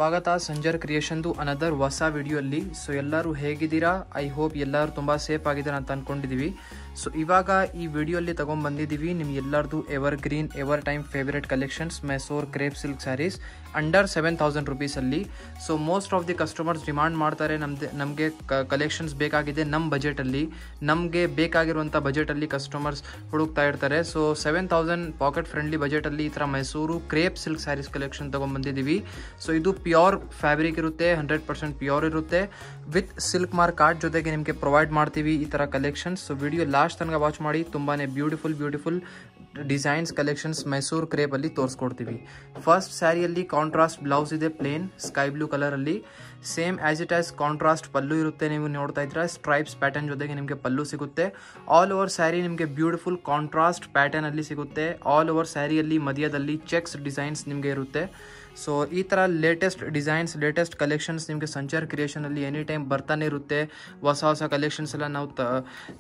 ಸ್ವಾಗತ ಸಂಜರ್ ಕ್ರಿಯೇಷನ್ದು ಅನದರ್ ಹೊಸ ವಿಡಿಯೋಲ್ಲಿ. ಸೊ ಎಲ್ಲರೂ ಹೇಗಿದ್ದೀರಾ? ಐ ಹೋಪ್ ಎಲ್ಲರೂ ತುಂಬ ಸೇಫ್ ಆಗಿದ್ದಾರೆ ಅಂತ ಅಂದ್ಕೊಂಡಿದ್ದೀವಿ. ಸೊ ಇವಾಗ ಈ ವಿಡಿಯೋಲ್ಲಿ ತೊಗೊಂಡ್ಬಂದಿದ್ದೀವಿ ನಿಮ್ಗೆ ಎಲ್ಲರದು evergreen ever time favourite collections Mysore crepe silk sarees under 7,000 ರುಪೀಸಲ್ಲಿ. So most of the customers demand ಮಾಡ್ತಾರೆ ನಮಗೆ ಕಲೆಕ್ಷನ್ಸ್ ಬೇಕಾಗಿದೆ ನಮ್ಮ ಬಜೆಟಲ್ಲಿ, ನಮಗೆ ಬೇಕಾಗಿರುವಂಥ ಬಜೆಟಲ್ಲಿ ಕಸ್ಟಮರ್ಸ್ ಹುಡುಕ್ತಾ ಇರ್ತಾರೆ. ಸೊ 7,000 ಪಾಕೆಟ್ ಫ್ರೆಂಡ್ಲಿ ಬಜೆಟಲ್ಲಿ ಈ ಥರ Mysuru crepe silk saris collection ತೊಗೊಂಡ್ಬಂದಿದ್ದೀವಿ. ಸೊ ಇದು ಪ್ಯೂರ್ ಫ್ಯಾಬ್ರಿಕ್ ಇರುತ್ತೆ, 100% ಪ್ಯೂರ್ ಇರುತ್ತೆ, ವಿತ್ ಸಿಲ್ಕ್ ಮಾರ್ಕ್ ಕಾರ್ಡ್ ಜೊತೆಗೆ ನಿಮಗೆ ಪ್ರೊವೈಡ್ ಮಾಡ್ತೀವಿ ಈ ಥರ ಕಲೆಕ್ಷನ್ಸ್. ಸೊ ವಿಡಿಯೋ ಲಾಸ್ಟ್ ತನಕ ವಾಚ್ ಮಾಡಿ, ತುಂಬಾ ಬ್ಯೂಟಿಫುಲ್ ಡಿಸೈನ್ಸ್ ಕಲೆಕ್ಷನ್ಸ್ ಮೈಸೂರು ಕ್ರೇಪಲ್ಲಿ ತೋರಿಸ್ಕೊಡ್ತೀವಿ. ಫಸ್ಟ್ ಸ್ಯಾರಿಯಲ್ಲಿ ಕಾಂಟ್ರಾಸ್ಟ್ ಬ್ಲೌಸ್ ಇದೆ, ಪ್ಲೇನ್ ಸ್ಕೈ ಬ್ಲೂ ಕಲರಲ್ಲಿ. Same as it as contrast pallu ಇರುತ್ತೆ, ನೀವು ನೋಡ್ತಾ ಇದ್ರೆ ಸ್ಟ್ರೈಪ್ಸ್ ಪ್ಯಾಟರ್ನ್ ಜೊತೆಗೆ ನಿಮಗೆ ಪಲ್ಲು ಸಿಗುತ್ತೆ. ಆಲ್ ಓವರ್ ಸ್ಯಾರಿ ನಿಮಗೆ ಬ್ಯೂಟಿಫುಲ್ ಕಾಂಟ್ರಾಸ್ಟ್ ಪ್ಯಾಟರ್ನ್ ಅಲ್ಲಿ ಸಿಗುತ್ತೆ. ಆಲ್ ಓವರ್ ಸ್ಯಾರಿಯಲ್ಲಿ ಮಧ್ಯದಲ್ಲಿ ಚೆಕ್ಸ್ ಡಿಸೈನ್ಸ್ ನಿಮಗೆ ಇರುತ್ತೆ. ಸೊ ಈ ಥರ ಲೇಟೆಸ್ಟ್ ಡಿಸೈನ್ಸ್ ಲೇಟೆಸ್ಟ್ ಕಲೆಕ್ಷನ್ಸ್ ನಿಮಗೆ ಸಂಚಾರ್ ಕ್ರಿಯೇಷನಲ್ಲಿ ಎನಿ ಟೈಮ್ ಬರ್ತಾನೆ ಇರುತ್ತೆ. ಹೊಸ ಕಲೆಕ್ಷನ್ಸ್ ಎಲ್ಲ ನಾವು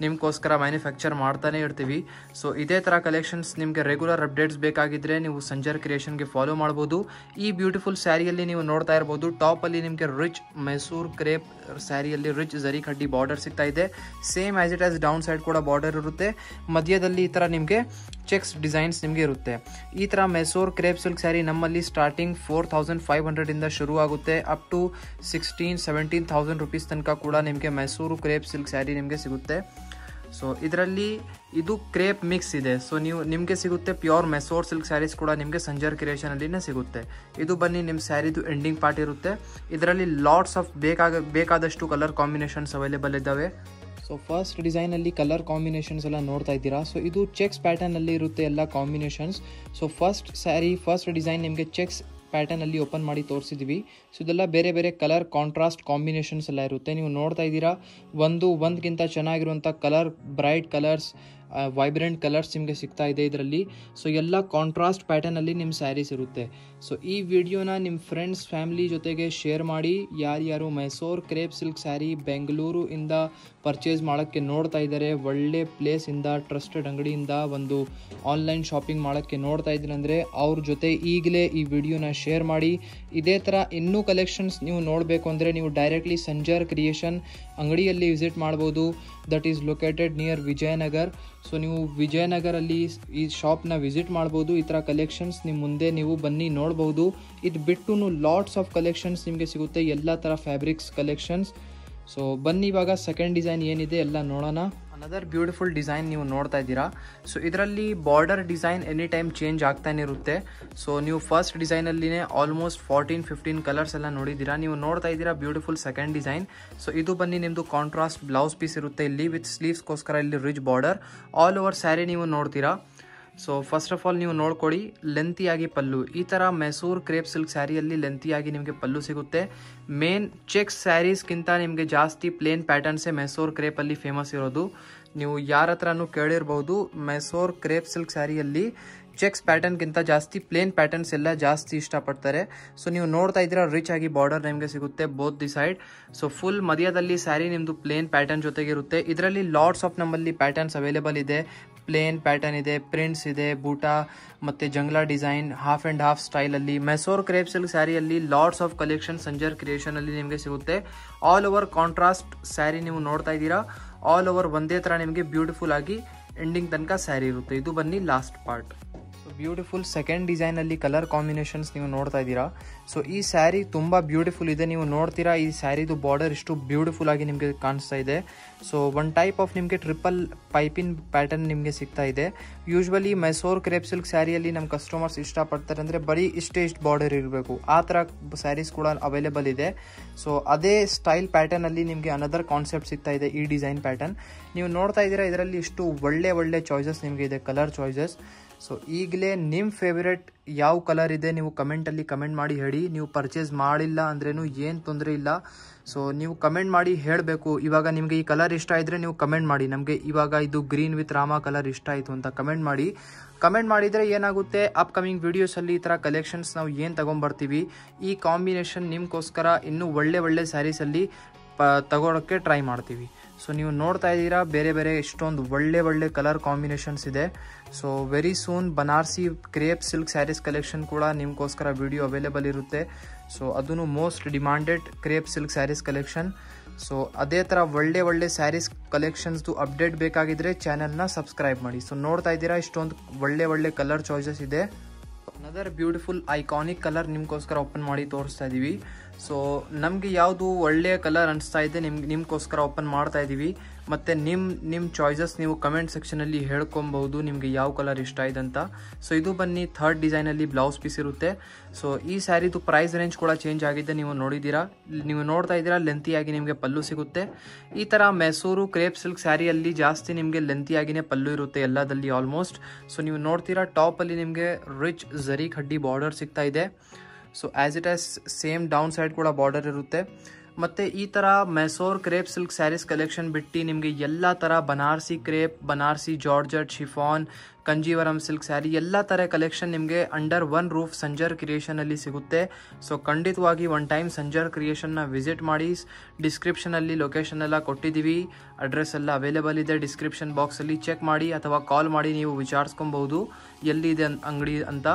ನಿಮಗೋಸ್ಕರ ಮ್ಯಾನುಫ್ಯಾಕ್ಚರ್ ಮಾಡ್ತಾನೆ ಇರ್ತೀವಿ. ಸೊ ಇದೇ ಥರ ಕಲೆಕ್ಷನ್ಸ್ ನಿಮಗೆ ರೆಗ್ಯುಲರ್ ಅಪ್ಡೇಟ್ಸ್ ಬೇಕಾಗಿದ್ದರೆ ನೀವು ಸಂಚಾರ್ ಕ್ರಿಯೇಷನ್ಗೆ ಫಾಲೋ ಮಾಡ್ಬೋದು. ಈ ಬ್ಯೂಟಿಫುಲ್ ಸ್ಯಾರಿಯಲ್ಲಿ ನೀವು ನೋಡ್ತಾ ಇರ್ಬೋದು, ಟಾಪಲ್ಲಿ ನಿಮಗೆ ರಿಚ್ ಮೈಸೂರು ಕ್ರೇಪ್ ಸ್ಯಾರಿಯಲ್ಲಿ ರಿಚ್ ಜರಿ ಕಡ್ಡಿ ಬಾರ್ಡರ್ ಸಿಗ್ತಾ ಇದೆ. Same as it as down side ಕೂಡ ಬಾರ್ಡರ್ ಇರುತ್ತೆ, ಮಧ್ಯದಲ್ಲಿ ಈ ಥರ ನಿಮಗೆ ಚೆಕ್ಸ್ ಡಿಸೈನ್ಸ್ ನಿಮಗೆ ಇರುತ್ತೆ. ಈ ಥರ ಮೈಸೂರು ಕ್ರೇಪ್ ಸಿಲ್ಕ್ ಸ್ಯಾರಿ ನಮ್ಮಲ್ಲಿ ಸ್ಟಾರ್ಟಿಂಗ್ 4,500 ಇಂದ ಶುರು ಆಗುತ್ತೆ, ಅಪ್ ಟು 16,000-17,000 ರುಪೀಸ್ ತನಕ ಕೂಡ ನಿಮಗೆ ಮೈಸೂರು ಕ್ರೇಪ್ ಸಿಲ್ಕ್ ಸ್ಯಾರಿ ನಿಮಗೆ ಸಿಗುತ್ತೆ. ಸೊ ಇದರಲ್ಲಿ ಇದು ಕ್ರೇಪ್ ಮಿಕ್ಸ್ ಇದೆ. ಸೊ ನಿಮಗೆ ಸಿಗುತ್ತೆ ಪ್ಯೂರ್ ಮೈಸೂರು ಸಿಲ್ಕ್ ಸ್ಯಾರೀಸ್ ಕೂಡ ನಿಮಗೆ ಸಂಜರ್ ಕ್ರಿಯೇಷನಲ್ಲಿನೇ ಸಿಗುತ್ತೆ. ಇದು ಬನ್ನಿ ನಿಮ್ಮ ಸ್ಯಾರಿದು ಎಂಡಿಂಗ್ ಪಾರ್ಟ್ ಇರುತ್ತೆ. ಇದರಲ್ಲಿ ಲಾಟ್ಸ್ ಆಫ್ ಬೇಕಾದಷ್ಟು ಕಲರ್ ಕಾಂಬಿನೇಷನ್ಸ್ ಅವೈಲೇಬಲ್ ಇದ್ದಾವೆ. ಸೊ ಫಸ್ಟ್ ಡಿಸೈನಲ್ಲಿ ಕಲರ್ ಕಾಂಬಿನೇಷನ್ಸ್ ಎಲ್ಲ ನೋಡ್ತಾ ಇದ್ದೀರಾ. ಸೊ ಇದು ಚೆಕ್ಸ್ ಪ್ಯಾಟರ್ನಲ್ಲಿ ಇರುತ್ತೆ ಎಲ್ಲ ಕಾಂಬಿನೇಷನ್ಸ್. ಸೊ ಫಸ್ಟ್ ಡಿಸೈನ್ ನಿಮಗೆ ಚೆಕ್ಸ್ ಪ್ಯಾಟರ್ನಲ್ಲಿ ಓಪನ್ ಮಾಡಿ ತೋರಿಸಿದ್ವಿ. ಸೊ ಇದೆಲ್ಲ ಬೇರೆ ಕಲರ್ ಕಾಂಟ್ರಾಸ್ಟ್ ಕಾಂಬಿನೇಷನ್ಸ್ ಎಲ್ಲ ಇರುತ್ತೆ. ನೀವು ನೋಡ್ತಾ ಇದ್ದೀರಾ ಒಂದಕ್ಕಿಂತ ಚೆನ್ನಾಗಿರುವಂಥ colour, bright colours, vibrant colours ನಿಮಗೆ ಸಿಗ್ತಾ ಇದೆ ಇದರಲ್ಲಿ. ಸೊ ಎಲ್ಲ ಕಾಂಟ್ರಾಸ್ಟ್ ಪ್ಯಾಟರ್ನಲ್ಲಿ ನಿಮ್ಮ ಸ್ಯಾರೀಸ್ ಇರುತ್ತೆ. ಸೊ ಈ ವಿಡಿಯೋನ ನಿಮ್ಮ ಫ್ರೆಂಡ್ಸ್ ಫ್ಯಾಮಿಲಿ ಜೊತೆಗೆ ಶೇರ್ ಮಾಡಿ. ಯಾರ್ಯಾರು ಮೈಸೂರು ಕ್ರೇಪ್ ಸಿಲ್ಕ್ ಸ್ಯಾರಿ ಬೆಂಗಳೂರು ಇಂದ ಪರ್ಚೇಸ್ ಮಾಡೋಕ್ಕೆ ನೋಡ್ತಾ ಇದ್ದಾರೆ, ಒಳ್ಳೆ ಪ್ಲೇಸಿಂದ ಟ್ರಸ್ಟೆಡ್ ಅಂಗಡಿಯಿಂದ ಒಂದು ಆನ್ಲೈನ್ ಶಾಪಿಂಗ್ ಮಾಡೋಕ್ಕೆ ನೋಡ್ತಾ ಇದ್ದೀನಿ ಅಂದರೆ ಅವ್ರ ಜೊತೆ ಈಗಲೇ ಈ ವಿಡಿಯೋನ ಶೇರ್ ಮಾಡಿ. ಇದೇ ಥರ ಇನ್ನೂ ಕಲೆಕ್ಷನ್ಸ್ ನೀವು ನೋಡಬೇಕು ಅಂದರೆ ನೀವು ಡೈರೆಕ್ಟ್ಲಿ ಸಂಜರ್ ಕ್ರಿಯೇಷನ್ ಅಂಗಡಿಯಲ್ಲಿ ವಿಸಿಟ್ ಮಾಡ್ಬೋದು. That is located near Vijayanagar. So ನೀವು ವಿಜಯನಗರಲ್ಲಿ ಈ ಶಾಪ್ನ ವಿಸಿಟ್ ಮಾಡ್ಬೋದು. ಈ ಥರ ಕಲೆಕ್ಷನ್ಸ್ ನಿಮ್ಮ ಮುಂದೆ ನೀವು ಬನ್ನಿ ನೋಡ್ಬೋದು. ಇದು ಬಿಟ್ಟು ಲಾಟ್ಸ್ ಆಫ್ ಕಲೆಕ್ಷನ್ಸ್ ನಿಮಗೆ ಸಿಗುತ್ತೆ, ಎಲ್ಲ ಥರ ಫ್ಯಾಬ್ರಿಕ್ಸ್ ಕಲೆಕ್ಷನ್ಸ್. ಸೊ ಬನ್ನಿ ಇವಾಗ ಸೆಕೆಂಡ್ ಡಿಸೈನ್ ಏನಿದೆ ಎಲ್ಲ ನೋಡೋಣ. ಅನದರ್ ಬ್ಯೂಟಿಫುಲ್ ಡಿಸೈನ್ ನೀವು ನೋಡ್ತಾ ಇದ್ದೀರಾ. ಸೊ ಇದರಲ್ಲಿ border design any time change ಆಗ್ತಾನೆ ಇರುತ್ತೆ. ಸೊ ನೀವು ಫಸ್ಟ್ ಡಿಸೈನಲ್ಲಿನೇ ಆಲ್ಮೋಸ್ಟ್ 14-15 ಕಲರ್ಸ್ ಎಲ್ಲ ನೋಡಿದ್ದೀರಾ. ನೀವು ನೋಡ್ತಾ ಇದ್ದೀರಾ ಬ್ಯೂಟಿಫುಲ್ ಸೆಕೆಂಡ್ ಡಿಸೈನ್. ಸೊ ಇದು ಬನ್ನಿ ನಿಮ್ಮದು ಕಾಂಟ್ರಾಸ್ಟ್ ಬ್ಲೌಸ್ ಪೀಸ್ ಇರುತ್ತೆ ಇಲ್ಲಿ ವಿತ್ ಸ್ಲೀವ್ಸ್ಗೋಸ್ಕರ ಇಲ್ಲಿ rich border. All over sari ನೀವು ನೋಡ್ತೀರಾ. ಸೊ ಫಸ್ಟ್ ಆಫ್ ಆಲ್ ನೀವು ನೋಡ್ಕೊಳ್ಳಿ, ಲೆಂತಿಯಾಗಿ ಪಲ್ಲು. ಈ ಥರ ಮೈಸೂರು ಕ್ರೇಪ್ ಸಿಲ್ಕ್ ಸ್ಯಾರಿಯಲ್ಲಿ ಲೆಂತಿಯಾಗಿ ನಿಮಗೆ ಪಲ್ಲು ಸಿಗುತ್ತೆ. ಮೇನ್ ಚೆಕ್ಸ್ ಸ್ಯಾರೀಸ್ಗಿಂತ ನಿಮಗೆ ಜಾಸ್ತಿ ಪ್ಲೇನ್ ಪ್ಯಾಟರ್ನ್ಸೇ ಮೈಸೂರು ಕ್ರೇಪಲ್ಲಿ ಫೇಮಸ್ ಇರೋದು. ನೀವು ಯಾರ ಹತ್ರನೂ ಕೇಳಿರ್ಬೋದು, ಮೈಸೂರು ಕ್ರೇಪ್ ಸಿಲ್ಕ್ ಸ್ಯಾರಿಯಲ್ಲಿ ಚೆಕ್ಸ್ ಪ್ಯಾಟರ್ನ್ಗಿಂತ ಜಾಸ್ತಿ ಪ್ಲೇನ್ ಪ್ಯಾಟರ್ನ್ಸ್ ಎಲ್ಲ ಜಾಸ್ತಿ ಇಷ್ಟಪಡ್ತಾರೆ. ಸೊ ನೀವು ನೋಡ್ತಾ ಇದ್ದೀರಾ ರಿಚ್ ಆಗಿ ಬಾರ್ಡರ್ ನಿಮಗೆ ಸಿಗುತ್ತೆ both the side. So full ಮಧ್ಯದಲ್ಲಿ ಸ್ಯಾರಿ ನಿಮ್ಮದು ಪ್ಲೇನ್ ಪ್ಯಾಟರ್ನ್ ಜೊತೆಗೆ ಇರುತ್ತೆ. ಇದರಲ್ಲಿ ಲಾಟ್ಸ್ ಆಫ್ ನಮ್ಮಲ್ಲಿ ಪ್ಯಾಟರ್ನ್ಸ್ ಅವೈಲೇಬಲ್ ಇದೆ. ಪ್ಲೇನ್ ಪ್ಯಾಟರ್ನ್ ಇದೆ, ಪ್ರಿಂಟ್ಸ್ ಇದೆ, ಬೂಟಾ ಮತ್ತು ಜಂಗ್ಲಾ ಡಿಸೈನ್, ಹಾಫ್ ಆ್ಯಂಡ್ ಹಾಫ್ ಸ್ಟೈಲಲ್ಲಿ. ಮೈಸೂರು ಕ್ರೇಪ್ ಸಿಲ್ಕ್ ಸ್ಯಾರಿಯಲ್ಲಿ ಲಾಟ್ಸ್ ಆಫ್ ಕಲೆಕ್ಷನ್ ಸಂಜರ್ ಕ್ರಿಯೇಷನಲ್ಲಿ ನಿಮಗೆ ಸಿಗುತ್ತೆ. ಆಲ್ ಓವರ್ ಕಾಂಟ್ರಾಸ್ಟ್ ಸ್ಯಾರಿ ನೀವು ನೋಡ್ತಾ ಇದ್ದೀರಾ. ಆಲ್ ಓವರ್ ಒಂದೇ ಥರ ನಿಮಗೆ ಬ್ಯೂಟಿಫುಲ್ ಆಗಿ ಎಂಡಿಂಗ್ ತನಕ ಸ್ಯಾರಿ ಇರುತ್ತೆ. ಇದು ಬನ್ನಿ last part. So beautiful second ಡಿಸೈನಲ್ಲಿ ಕಲರ್ ಕಾಂಬಿನೇಷನ್ಸ್ ನೀವು ನೋಡ್ತಾ ಇದ್ದೀರಾ. ಸೊ ಈ ಸ್ಯಾರಿ ತುಂಬ ಬ್ಯೂಟಿಫುಲ್ ಇದೆ. ನೀವು ನೋಡ್ತೀರಾ ಈ ಸ್ಯಾರಿದು ಬಾರ್ಡರ್ ಇಷ್ಟು ಬ್ಯೂಟಿಫುಲ್ ಆಗಿ ನಿಮಗೆ ಕಾಣಿಸ್ತಾ ಇದೆ. ಸೊ ಒನ್ ಟೈಪ್ ಆಫ್ ನಿಮಗೆ ಟ್ರಿಪಲ್ ಪೈಪಿನ್ ಪ್ಯಾಟರ್ನ್ ನಿಮಗೆ ಸಿಗ್ತಾ ಇದೆ. ಯೂಶ್ವಲಿ ಮೈಸೂರು ಕ್ರೇಪ್ ಸಿಲ್ಕ್ ಸ್ಯಾರಿಯಲ್ಲಿ ನಮ್ಮ ಕಸ್ಟಮರ್ಸ್ ಇಷ್ಟಪಡ್ತಾರೆ ಅಂದರೆ ಬರೀ ಇಷ್ಟು ಬಾರ್ಡರ್ ಇರಬೇಕು, ಆ ಥರ ಸ್ಯಾರೀಸ್ ಕೂಡ ಅವೈಲೇಬಲ್ ಇದೆ. ಸೊ ಅದೇ ಸ್ಟೈಲ್ ಪ್ಯಾಟರ್ನಲ್ಲಿ ನಿಮಗೆ ಅನದರ್ ಕಾನ್ಸೆಪ್ಟ್ ಸಿಗ್ತಾ ಇದೆ ಈ ಡಿಸೈನ್ ಪ್ಯಾಟರ್ನ್. ನೀವು ನೋಡ್ತಾ ಇದ್ದೀರಾ ಇದರಲ್ಲಿ ಇಷ್ಟು ಒಳ್ಳೆ ಚಾಯ್ಸಸ್ ನಿಮಗೆ ಇದೆ, ಕಲರ್ ಚಾಯ್ಸಸ್. ಸೊ ಈಗಲೇ ನಿಮ್ಮ ಫೇವ್ರೆಟ್ ಯಾವ ಕಲರ್ ಇದೆ ನೀವು ಕಮೆಂಟಲ್ಲಿ ಕಮೆಂಟ್ ಮಾಡಿ ಹೇಳಿ. ನೀವು ಪರ್ಚೇಸ್ ಮಾಡಿಲ್ಲ ಅಂದ್ರೂ ಏನು ತೊಂದರೆ ಇಲ್ಲ. ಸೊ ನೀವು ಕಮೆಂಟ್ ಮಾಡಿ ಹೇಳಬೇಕು. ಇವಾಗ ನಿಮಗೆ ಈ ಕಲರ್ ಇಷ್ಟ ಇದ್ದರೆ ನೀವು ಕಮೆಂಟ್ ಮಾಡಿ, ನಮಗೆ ಇವಾಗ ಇದು ಗ್ರೀನ್ ವಿತ್ ರಾಮ ಕಲರ್ ಇಷ್ಟ ಆಯಿತು ಅಂತ ಕಮೆಂಟ್ ಮಾಡಿ. ಕಮೆಂಟ್ ಮಾಡಿದರೆ ಏನಾಗುತ್ತೆ, ಅಪ್ಕಮಿಂಗ್ ವೀಡಿಯೋಸಲ್ಲಿ ಈ ಥರ ಕಲೆಕ್ಷನ್ಸ್ ನಾವು ಏನು ತೊಗೊಂಬರ್ತೀವಿ, ಈ ಕಾಂಬಿನೇಷನ್ ನಿಮಗೋಸ್ಕರ ಇನ್ನೂ ಒಳ್ಳೆ ಸ್ಯಾರೀಸಲ್ಲಿ ತಗೊಳ್ಳೋಕ್ಕೆ ಟ್ರೈ ಮಾಡ್ತೀವಿ. ಸೊ ನೀವು ನೋಡ್ತಾ ಇದ್ದೀರಾ ಬೇರೆ ಎಷ್ಟೊಂದು ಒಳ್ಳೆ ಕಲರ್ ಕಾಂಬಿನೇಷನ್ಸ್ ಇದೆ. So very soon Banarasi crepe silk saris collection ಕೂಡ ನಿಮಗೋಸ್ಕರ ವಿಡಿಯೋ ಅವೈಲೇಬಲ್ ಇರುತ್ತೆ. ಸೊ ಅದನ್ನು most demanded crepe silk saris collection. So ಅದೇ ಥರ ಒಳ್ಳೆ ಸ್ಯಾರೀಸ್ ಕಲೆಕ್ಷನ್ಸ್ದು ಅಪ್ಡೇಟ್ ಬೇಕಾಗಿದ್ದರೆ ಚಾನಲ್ನ ಸಬ್ಸ್ಕ್ರೈಬ್ ಮಾಡಿ. ಸೊ ನೋಡ್ತಾ ಇದ್ದೀರಾ ಇಷ್ಟೊಂದು ಒಳ್ಳೆ ಕಲರ್ ಚಾಯ್ಸಸ್ ಇದೆ. ಅನದರ್ ಬ್ಯೂಟಿಫುಲ್ ಐಕಾನಿಕ್ ಕಲರ್ ನಿಮ್ಗೋಸ್ಕರ ಓಪನ್ ಮಾಡಿ ತೋರಿಸ್ತಾ ಇದ್ದೀವಿ. ಸೊ ನಮಗೆ ಯಾವುದು ಒಳ್ಳೆಯ ಕಲರ್ ಅನಿಸ್ತಾ ಇದೆ ನಿಮ್ಗೋಸ್ಕರ ಓಪನ್ ಮಾಡ್ತಾ ಇದ್ದೀವಿ. ಮತ್ತು ನಿಮ್ಮ ಚಾಯ್ಸಸ್ ನೀವು ಕಮೆಂಟ್ ಸೆಕ್ಷನಲ್ಲಿ ಹೇಳ್ಕೊಬಹುದು ನಿಮಗೆ ಯಾವ ಕಲರ್ ಇಷ್ಟ ಇದೆ ಅಂತ. ಸೊ ಇದು ಬನ್ನಿ ಥರ್ಡ್ ಡಿಸೈನಲ್ಲಿ ಬ್ಲೌಸ್ ಪೀಸ್ ಇರುತ್ತೆ. ಸೊ ಈ ಸ್ಯಾರಿದು ಪ್ರೈಸ್ ರೇಂಜ್ ಕೂಡ ಚೇಂಜ್ ಆಗಿದೆ, ನೀವು ನೋಡ್ತಾ ಇದ್ದೀರಾ ಲೆಂತಿಯಾಗಿ ನಿಮಗೆ ಪಲ್ಲು ಸಿಗುತ್ತೆ. ಈ ಥರ ಮೈಸೂರು ಕ್ರೇಪ್ ಸಿಲ್ಕ್ ಸ್ಯಾರಿಯಲ್ಲಿ ಜಾಸ್ತಿ ನಿಮಗೆ ಲೆಂತಿಯಾಗಿನೇ ಪಲ್ಲು ಇರುತ್ತೆ ಎಲ್ಲದಲ್ಲಿ ಆಲ್ಮೋಸ್ಟ್. ಸೊ ನೀವು ನೋಡ್ತೀರಾ ಟಾಪಲ್ಲಿ ನಿಮಗೆ ರಿಚ್ ಝರಿ ಖಡ್ಡಿ ಬಾರ್ಡರ್ ಸಿಗ್ತಾ ಇದೆ. So as it as same down side ಕೂಡ ಬಾರ್ಡರ್ ಇರುತ್ತೆ. ಮತ್ತು ಈ ಥರ Mysuru crepe silk saris collection ಬಿಟ್ಟು ನಿಮಗೆ ಎಲ್ಲ ಥರ Banarasi crepe, Banarasi georgette, chiffon, Kanjeevaram silk saree ಎಲ್ಲ ಥರ ಕಲೆಕ್ಷನ್ ನಿಮಗೆ ಅಂಡರ್ ಒನ್ ರೂಫ್ ಸಂಜರ್ ಕ್ರಿಯೇಷನಲ್ಲಿ ಸಿಗುತ್ತೆ. ಸೊ ಖಂಡಿತವಾಗಿ ಒನ್ ಟೈಮ್ ಸಂಜರ್ ಕ್ರಿಯೇಷನ್ನ ವಿಸಿಟ್ ಮಾಡಿ. ಡಿಸ್ಕ್ರಿಪ್ಷನಲ್ಲಿ ಲೊಕೇಶನ್ ಎಲ್ಲ ಕೊಟ್ಟಿದ್ದೀವಿ, ಅಡ್ರೆಸ್ ಎಲ್ಲ ಅವೈಲೇಬಲ್ ಇದೆ ಡಿಸ್ಕ್ರಿಪ್ಷನ್ ಬಾಕ್ಸಲ್ಲಿ. ಚೆಕ್ ಮಾಡಿ ಅಥವಾ ಕಾಲ್ ಮಾಡಿ ನೀವು ವಿಚಾರಿಸ್ಕೊಬಹುದು ಎಲ್ಲಿದೆ ಅಂಗಡಿ ಅಂತ.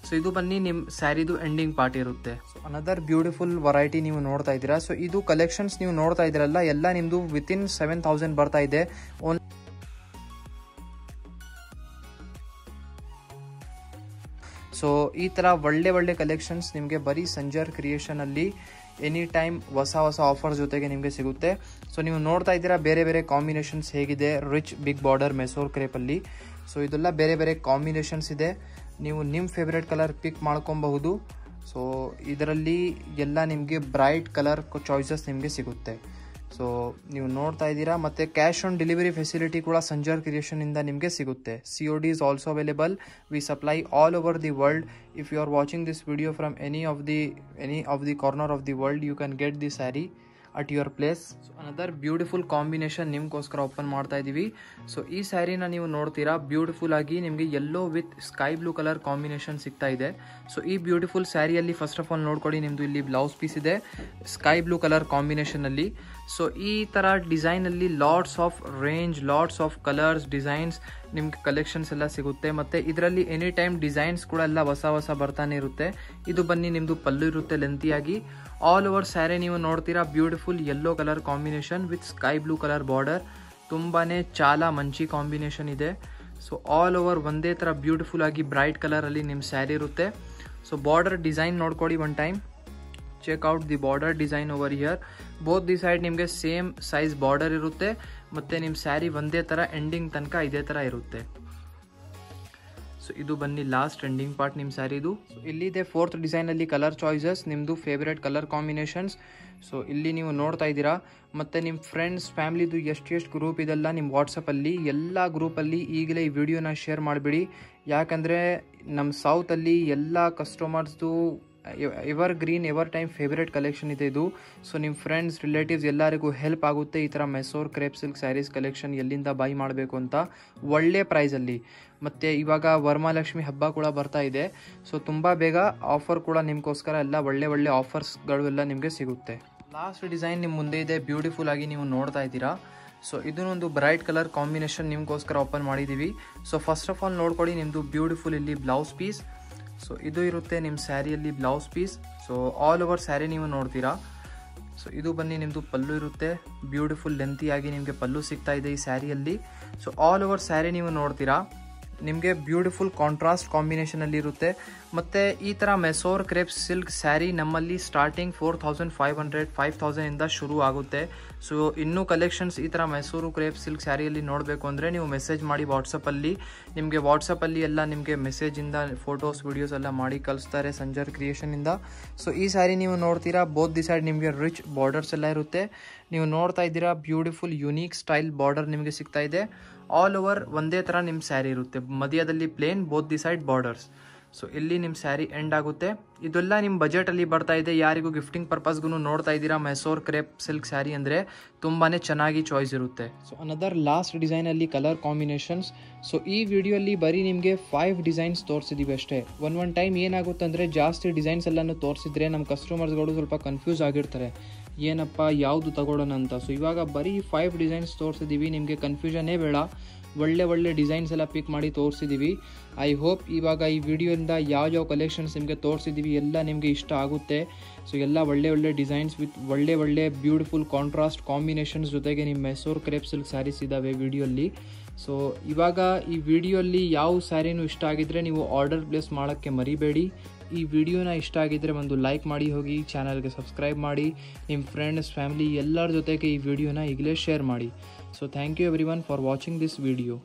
ಸೊ ಇದು ಬನ್ನಿ ನಿಮ್ಮ ಸ್ಯಾರಿದು ಎಂಡಿಂಗ್ ಪಾರ್ಟ್ ಇರುತ್ತೆ. ಸೊ ಅನದರ್ ಬ್ಯೂಟಿಫುಲ್ ವೆರೈಟಿ ನೀವು ನೋಡ್ತಾ ಇದ್ದೀರಾ. ಸೊ ಇದು ಕಲೆಕ್ಷನ್ಸ್ ನೀವು ನೋಡ್ತಾ ಇದ್ದೀರಲ್ಲ ಎಲ್ಲ ನಿಮ್ಮದು ವಿತಿನ್ 7,000 ಬರ್ತಾ ಇದೆ. ಸೊ ಈ ಥರ ಒಳ್ಳೆ ಕಲೆಕ್ಷನ್ಸ್ ನಿಮಗೆ ಬರೀ ಸಂಜರ್ ಕ್ರಿಯೇಷನಲ್ಲಿ ಎನಿ ಟೈಮ್ ಹೊಸ ಆಫರ್ಸ್ ಜೊತೆಗೆ ನಿಮಗೆ ಸಿಗುತ್ತೆ. ಸೊ ನೀವು ನೋಡ್ತಾ ಇದ್ದೀರಾ ಬೇರೆ ಕಾಂಬಿನೇಷನ್ಸ್ ಹೇಗಿದೆ ರಿಚ್ ಬಿಗ್ ಬಾರ್ಡರ್ ಮೈಸೂರು ಕ್ರೇಪಲ್ಲಿ. ಸೊ ಇದೆಲ್ಲ ಬೇರೆ ಕಾಂಬಿನೇಷನ್ಸ್ ಇದೆ, ನೀವು ನಿಮ್ಮ ಫೇವ್ರೆಟ್ ಕಲರ್ ಪಿಕ್ ಮಾಡ್ಕೊಬಹುದು. ಸೊ ಇದರಲ್ಲಿ ಎಲ್ಲ ನಿಮಗೆ ಬ್ರೈಟ್ ಕಲರ್ ಚಾಯ್ಸಸ್ ನಿಮಗೆ ಸಿಗುತ್ತೆ. ಸೊ ನೀವು ನೋಡ್ತಾ ಇದ್ದೀರಾ. ಮತ್ತು ಕ್ಯಾಶ್ ಆನ್ ಡೆಲಿವರಿ ಫೆಸಿಲಿಟಿ ಕೂಡ ಸಂಜರ್ ಕ್ರಿಯೇಷನಿಂದ ನಿಮಗೆ ಸಿಗುತ್ತೆ. COD is also available. We supply all over the world. If you are watching this video from any of the corner of the world, you can get the saree at your place. So another beautiful combination ನಿಮ್ಗೋಸ್ಕರ open ಮಾಡ್ತಾ ಇದ್ದೀವಿ. So ಈ ಸ್ಯಾರಿನ ನೀವು ನೋಡ್ತೀರಾ beautiful ಆಗಿ ನಿಮಗೆ yellow with sky blue colour combination ಸಿಗ್ತಾ ಇದೆ. ಸೊ ಈ ಬ್ಯೂಟಿಫುಲ್ ಸ್ಯಾರಿಯಲ್ಲಿ ಫಸ್ಟ್ ಆಫ್ ಆಲ್ ನೋಡ್ಕೊಳ್ಳಿ, ನಿಮ್ಮದು ಇಲ್ಲಿ ಬ್ಲೌಸ್ ಪೀಸ್ ಇದೆ ಸ್ಕೈ ಬ್ಲೂ ಕಲರ್ ಕಾಂಬಿನೇಷನಲ್ಲಿ. ಸೊ ಈ ಥರ ಡಿಸೈನಲ್ಲಿ lots of range, lots of colours, designs ನಿಮ್ಗೆ ಕಲೆಕ್ಷನ್ಸ್ ಎಲ್ಲ ಸಿಗುತ್ತೆ. ಮತ್ತು ಇದರಲ್ಲಿ ಎನಿ ಟೈಮ್ ಡಿಸೈನ್ಸ್ ಕೂಡ ಎಲ್ಲ ಹೊಸ ಬರ್ತಾನೆ ಇರುತ್ತೆ. ಇದು ಬನ್ನಿ ನಿಮ್ಮದು ಪಲ್ಲು ಇರುತ್ತೆ ಲೆಂತಿಯಾಗಿ. ಆಲ್ ಓವರ್ ಸ್ಯಾರಿ ನೀವು ನೋಡ್ತೀರಾ beautiful yellow colour combination with sky blue colour border. ತುಂಬಾ ಚಾಲ ಮಂಚಿ ಕಾಂಬಿನೇಷನ್ ಇದೆ. ಸೊ ಆಲ್ ಓವರ್ ಒಂದೇ ಥರ ಬ್ಯೂಟಿಫುಲ್ ಆಗಿ ಬ್ರೈಟ್ ಕಲರಲ್ಲಿ ನಿಮ್ಮ ಸ್ಯಾರಿ ಇರುತ್ತೆ. ಸೊ ಬಾರ್ಡರ್ ಡಿಸೈನ್ ನೋಡ್ಕೊಳ್ಳಿ one time. Check out the border design over here. Both the side ನಿಮಗೆ ಸೇಮ್ ಸೈಜ್ ಬಾರ್ಡರ್ ಇರುತ್ತೆ. ಮತ್ತು ನಿಮ್ಮ ಸ್ಯಾರಿ ಒಂದೇ ಥರ ಎಂಡಿಂಗ್ ತನಕ ಇದೇ ಥರ ಇರುತ್ತೆ. ಸೊ ಇದು ಬನ್ನಿ ಲಾಸ್ಟ್ ಎಂಡಿಂಗ್ ಪಾರ್ಟ್ ನಿಮ್ಮ ಸ್ಯಾರಿದು. ಸೊ ಇಲ್ಲಿದೆ ಫೋರ್ತ್ ಡಿಸೈನಲ್ಲಿ ಕಲರ್ ಚಾಯ್ಸಸ್, ನಿಮ್ಮದು ಫೇವ್ರೇಟ್ ಕಲರ್ ಕಾಂಬಿನೇಷನ್ಸ್. ಸೊ ಇಲ್ಲಿ ನೀವು ನೋಡ್ತಾ ಇದ್ದೀರಾ. ಮತ್ತು ನಿಮ್ಮ ಫ್ರೆಂಡ್ಸ್ ಫ್ಯಾಮ್ಲಿದು ಎಷ್ಟು ಗ್ರೂಪ್ ಇದೆಲ್ಲ ನಿಮ್ಮ ವಾಟ್ಸಪ್ಪಲ್ಲಿ ಎಲ್ಲ ಗ್ರೂಪಲ್ಲಿ ಈಗಲೇ ಈ ವಿಡಿಯೋನ ಶೇರ್ ಮಾಡಿಬಿಡಿ. ಯಾಕಂದರೆ ನಮ್ಮ ಸೌತಲ್ಲಿ ಎಲ್ಲ ಕಸ್ಟಮರ್ಸ್ದು evergreen ever time favourite collection ಇದೆ ಇದು. ಸೊ ನಿಮ್ಮ ಫ್ರೆಂಡ್ಸ್ ರಿಲೇಟಿವ್ಸ್ ಎಲ್ಲರಿಗೂ ಹೆಲ್ಪ್ ಆಗುತ್ತೆ ಈ ಥರ Mysuru crepe silk saris collection ಎಲ್ಲಿಂದ ಬೈ ಮಾಡಬೇಕು ಅಂತ ಒಳ್ಳೆ ಪ್ರೈಸಲ್ಲಿ. ಮತ್ತು ಇವಾಗ ವರಮಹಾಲಕ್ಷ್ಮಿ ಹಬ್ಬ ಕೂಡ ಬರ್ತಾ ಇದೆ. ಸೊ ತುಂಬ ಬೇಗ ಆಫರ್ ಕೂಡ ನಿಮಗೋಸ್ಕರ ಎಲ್ಲ ಒಳ್ಳೆ ಆಫರ್ಸ್ಗಳು ಎಲ್ಲ ನಿಮಗೆ ಸಿಗುತ್ತೆ. ಲಾಸ್ಟ್ ಡಿಸೈನ್ ನಿಮ್ಮ ಮುಂದೆ ಇದೆ ಬ್ಯೂಟಿಫುಲ್ ಆಗಿ ನೀವು ನೋಡ್ತಾ ಇದ್ದೀರಾ. ಸೊ ಇದನ್ನೊಂದು ಬ್ರೈಟ್ ಕಲರ್ ಕಾಂಬಿನೇಷನ್ ನಿಮಗೋಸ್ಕರ ಓಪನ್ ಮಾಡಿದ್ದೀವಿ. ಸೊ ಫಸ್ಟ್ ಆಫ್ ಆಲ್ ನೋಡ್ಕೊಳ್ಳಿ ನಿಮ್ಮದು ಬ್ಯೂಟಿಫುಲ್ ಇಲ್ಲಿ ಬ್ಲೌಸ್ ಪೀಸ್. ಸೊ ಇದು ಇರುತ್ತೆ ನಿಮ್ಮ ಸ್ಯಾರಿಯಲ್ಲಿ blouse piece. So all over sari ನೀವು ನೋಡ್ತೀರಾ. ಸೊ ಇದು ಬನ್ನಿ ನಿಮ್ಮದು ಪಲ್ಲು ಇರುತ್ತೆ ಬ್ಯೂಟಿಫುಲ್ ಲೆಂತಿಯಾಗಿ ನಿಮಗೆ ಪಲ್ಲು ಸಿಗ್ತಾ ಇದೆ ಈ ಸ್ಯಾರಿಯಲ್ಲಿ. ಸೊ ಆಲ್ ಓವರ್ ಸ್ಯಾರಿ ನೀವು ನೋಡ್ತೀರಾ ನಿಮಗೆ ಬ್ಯೂಟಿಫುಲ್ ಕಾಂಟ್ರಾಸ್ಟ್ ಕಾಂಬಿನೇಷನಲ್ಲಿ ಇರುತ್ತೆ. ಮತ್ತು ಈ ಥರ ಮೈಸೂರು ಕ್ರೇಪ್ ಸಿಲ್ಕ್ ಸ್ಯಾರಿ ನಮ್ಮಲ್ಲಿ ಸ್ಟಾರ್ಟಿಂಗ್ 4,500 5,000 ಶುರು ಆಗುತ್ತೆ. ಸೊ ಇನ್ನೂ ಕಲೆಕ್ಷನ್ಸ್ ಈ ಥರ ಮೈಸೂರು ಕ್ರೇಪ್ ಸಿಲ್ಕ್ ಸ್ಯಾರಿಯಲ್ಲಿ ನೋಡಬೇಕು ಅಂದರೆ ನೀವು ಮೆಸೇಜ್ ಮಾಡಿ ವಾಟ್ಸಪ್ಪಲ್ಲಿ. ನಿಮಗೆ ವಾಟ್ಸಪ್ಪಲ್ಲಿ ಎಲ್ಲ ನಿಮಗೆ ಮೆಸೇಜಿಂದ ಫೋಟೋಸ್ ವಿಡಿಯೋಸ್ ಎಲ್ಲ ಮಾಡಿ ಕಳಿಸ್ತಾರೆ ಸಂಜರ್ ಕ್ರಿಯೇಷನಿಂದ. ಸೊ ಈ ಸ್ಯಾರಿ ನೀವು ನೋಡ್ತೀರಾ ಬೋತ್ ದಿ ಸೈಡ್ ನಿಮಗೆ ರಿಚ್ ಬಾರ್ಡರ್ಸ್ ಎಲ್ಲ ಇರುತ್ತೆ. ನೀವು ನೋಡ್ತಾ ಇದ್ದೀರಾ ಬ್ಯೂಟಿಫುಲ್ ಯುನೀಕ್ ಸ್ಟೈಲ್ ಬಾರ್ಡರ್ ನಿಮಗೆ ಸಿಗ್ತಾ ಇದೆ. ಆಲ್ ಓವರ್ ಒಂದೇ ಥರ ನಿಮ್ಮ ಸ್ಯಾರಿ ಇರುತ್ತೆ, ಮಧ್ಯದಲ್ಲಿ plain, both the side borders. So ಇಲ್ಲಿ ನಿಮ್ಮ ಸ್ಯಾರಿ ಎಂಡ್ ಆಗುತ್ತೆ. ಇದೆಲ್ಲ ನಿಮ್ಮ ಬಜೆಟಲ್ಲಿ ಬರ್ತಾ ಇದೆ. ಯಾರಿಗೂ ಗಿಫ್ಟಿಂಗ್ ಪರ್ಪಸ್ಗೂ ನೋಡ್ತಾ ಇದ್ದೀರಾ ಮೈಸೂರು ಕ್ರೇಪ್ ಸಿಲ್ಕ್ ಸ್ಯಾರಿ ಅಂದರೆ ತುಂಬಾ ಚೆನ್ನಾಗಿ ಚಾಯ್ಸ್ ಇರುತ್ತೆ. ಸೊ ಅನದರ್ ಲಾಸ್ಟ್ ಡಿಸೈನಲ್ಲಿ ಕಲರ್ ಕಾಂಬಿನೇಷನ್ಸ್. ಸೊ ಈ ವಿಡಿಯೋಲ್ಲಿ ಬರೀ ನಿಮಗೆ 5 ಡಿಸೈನ್ಸ್ ತೋರಿಸಿದ್ದೀವಿ ಅಷ್ಟೇ. ಒನ್ ಟೈಮ್ ಏನಾಗುತ್ತೆ ಅಂದರೆ ಜಾಸ್ತಿ ಡಿಸೈನ್ಸ್ ಎಲ್ಲನೂ ತೋರಿಸಿದ್ರೆ ನಮ್ಮ ಕಸ್ಟಮರ್ಸ್ಗಳು ಸ್ವಲ್ಪ ಕನ್ಫ್ಯೂಸ್ ಆಗಿರ್ತಾರೆ, ಏನಪ್ಪ ಯಾವುದು ತಗೊಳ್ಳೋಣ ಅಂತ. ಸೊ ಇವಾಗ ಬರೀ 5 ಡಿಸೈನ್ಸ್ ತೋರಿಸಿದ್ದೀವಿ, ನಿಮಗೆ ಕನ್ಫ್ಯೂಷನ್ನೇ ಬೇಡ. ಒಳ್ಳೆ ಡಿಸೈನ್ಸ್ ಎಲ್ಲ ಪಿಕ್ ಮಾಡಿ ತೋರಿಸಿದ್ದೀವಿ. ಐ ಹೋಪ್ ಇವಾಗ ಈ ವಿಡಿಯೋಯಿಂದ ಯಾವ ಕಲೆಕ್ಷನ್ಸ್ ನಿಮಗೆ ತೋರಿಸಿದ್ದೀವಿ ಎಲ್ಲ ನಿಮಗೆ ಇಷ್ಟ ಆಗುತ್ತೆ. ಸೊ ಎಲ್ಲ ಒಳ್ಳೆ ಡಿಸೈನ್ಸ್ ವಿತ್ ಒಳ್ಳೆ ಬ್ಯೂಟಿಫುಲ್ ಕಾಂಟ್ರಾಸ್ಟ್ ಕಾಂಬಿನೇಷನ್ಸ್ ಜೊತೆಗೆ ನಿಮ್ಮ ಮೈಸೂರು ಕ್ರೇಪ್ ಸಿಲ್ಕ್ ಸ್ಯಾರೀಸ್ ಇದ್ದಾವೆ ವಿಡಿಯೋಲ್ಲಿ. ಸೊ ಇವಾಗ ಈ ವಿಡಿಯೋಲ್ಲಿ ಯಾವ ಸ್ಯಾರಿನೂ ಇಷ್ಟ ಆಗಿದ್ರೆ ನೀವು ಆರ್ಡರ್ ಪ್ಲೇಸ್ ಮಾಡೋಕ್ಕೆ ಮರಿಬೇಡಿ. ಈ ವಿಡಿಯೋನ ಇಷ್ಟ ಆಗಿದ್ದರೆ ಒಂದು ಲೈಕ್ ಮಾಡಿ ಹೋಗಿ, ಚಾನಲ್ಗೆ ಸಬ್ಸ್ಕ್ರೈಬ್ ಮಾಡಿ, ನಿಮ್ಮ ಫ್ರೆಂಡ್ಸ್ ಫ್ಯಾಮಿಲಿ ಎಲ್ಲರ ಜೊತೆಗೆ ಈ ವಿಡಿಯೋನ ಈಗಲೇ ಶೇರ್ ಮಾಡಿ. So thank you everyone for watching this video.